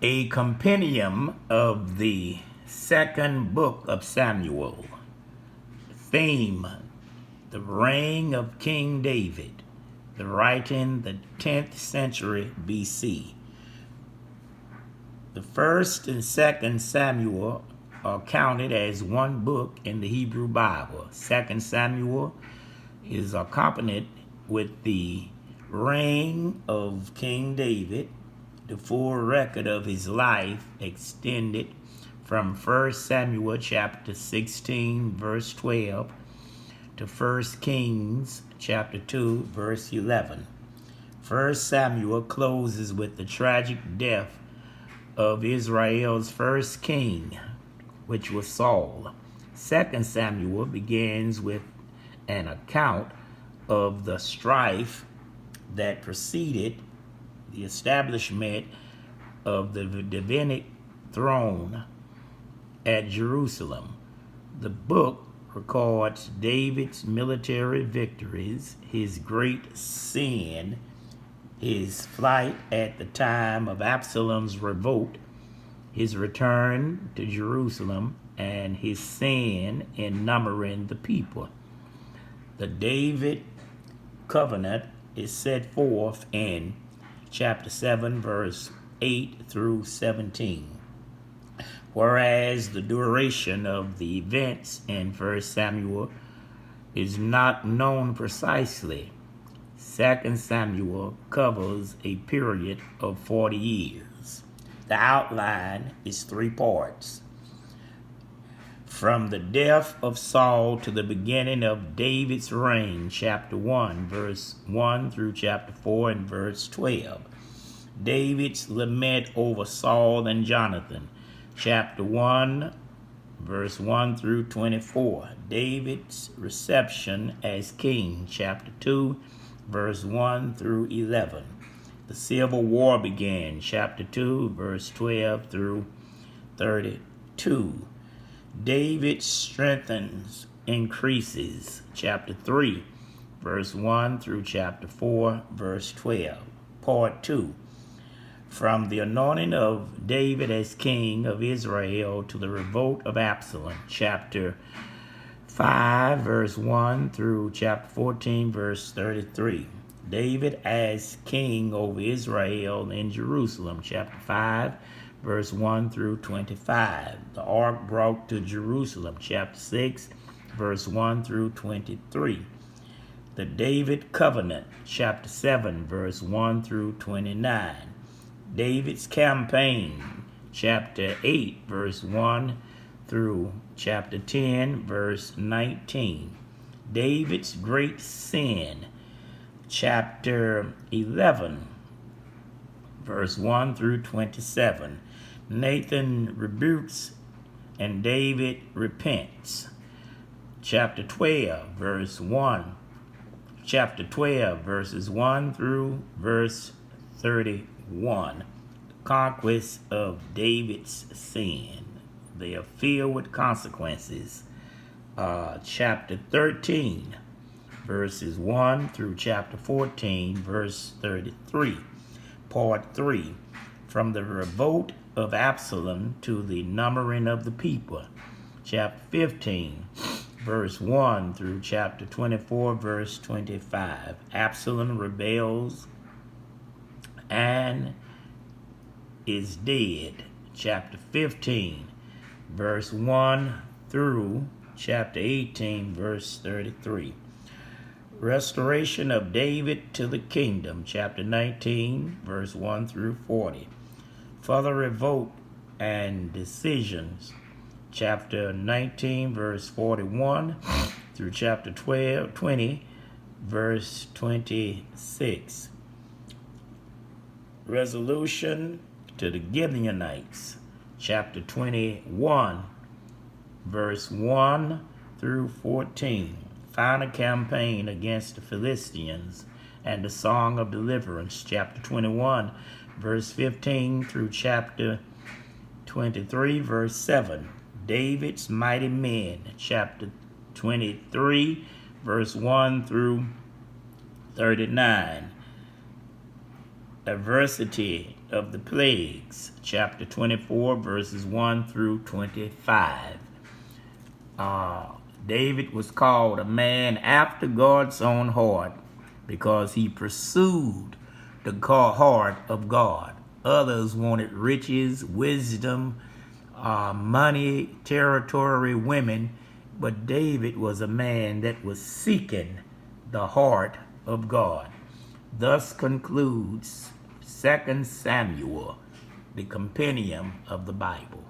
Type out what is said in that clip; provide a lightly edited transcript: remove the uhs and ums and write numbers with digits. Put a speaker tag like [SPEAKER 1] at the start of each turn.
[SPEAKER 1] A compendium of the second book of Samuel. Theme: the reign of King David. The writing, the 10th century BC. The first and second Samuel are counted as one book in the Hebrew Bible. Second Samuel is accompanied with the reign of King David. The full record of his life extended from 1 Samuel chapter 16 verse 12 to 1 Kings chapter 2 verse 11. 1 Samuel closes with the tragic death of Israel's first king, which was Saul. 2 Samuel begins with an account of the strife that preceded the establishment of the Davidic throne at Jerusalem. The book records David's military victories, his great sin, his flight at the time of Absalom's revolt, his return to Jerusalem, and his sin in numbering the people. The David covenant is set forth in chapter 7, verse 8 through 17. Whereas the duration of the events in 1 Samuel is not known precisely, 2 Samuel covers a period of 40 years. The outline is 3 parts. From the death of Saul to the beginning of David's reign, chapter 1, verse 1 through chapter 4 and verse 12. David's lament over Saul and Jonathan, chapter 1, verse 1 through 24. David's reception as king, chapter 2, verse 1 through 11. The civil war began, chapter 2, verse 12 through 32. David strengthens, increases, chapter 3, verse 1 through chapter 4, verse 12. Part 2. From the anointing of David as king of Israel to the revolt of Absalom, chapter 5, verse 1 through chapter 14, verse 33. David as king over Israel in Jerusalem, chapter 5, verse 1 through 25. The ark brought to Jerusalem, chapter 6, verse 1 through 23. The David covenant, chapter 7, verse 1 through 29. David's campaign, chapter 8, verse 1 through chapter 10, verse 19. David's great sin, chapter 11, verse 1 through 27. Nathan rebukes and David repents. Chapter 12, verse 1. Chapter 12, verses 1 through verse 31. The conquest of David's sin. They are filled with consequences. Chapter 13, verses 1 through chapter 14, verse 33. Part 3. From the revolt of Absalom to the numbering of the people. Chapter 15, verse 1 through chapter 24, verse 25. Absalom rebels and is dead. Chapter 15, verse 1 through chapter 18, verse 33. Restoration of David to the kingdom, chapter 19, verse 1 through 40. Further revolt and decisions, chapter 19, verse 41 through chapter 20, verse 26. Resolution to the Gibeonites, chapter 21, verse 1 through 14. Final campaign against the Philistines and the song of deliverance, chapter 21, verse 15 through chapter 23, verse 7. David's mighty men, chapter 23, verse 1 through 39. Adversity of the plagues, chapter 24, verses 1 through 25. David was called a man after God's own heart because he pursued the heart of God. Others wanted riches, wisdom, money, territory, women, but David was a man that was seeking the heart of God. Thus concludes 2 Samuel, the compendium of the Bible.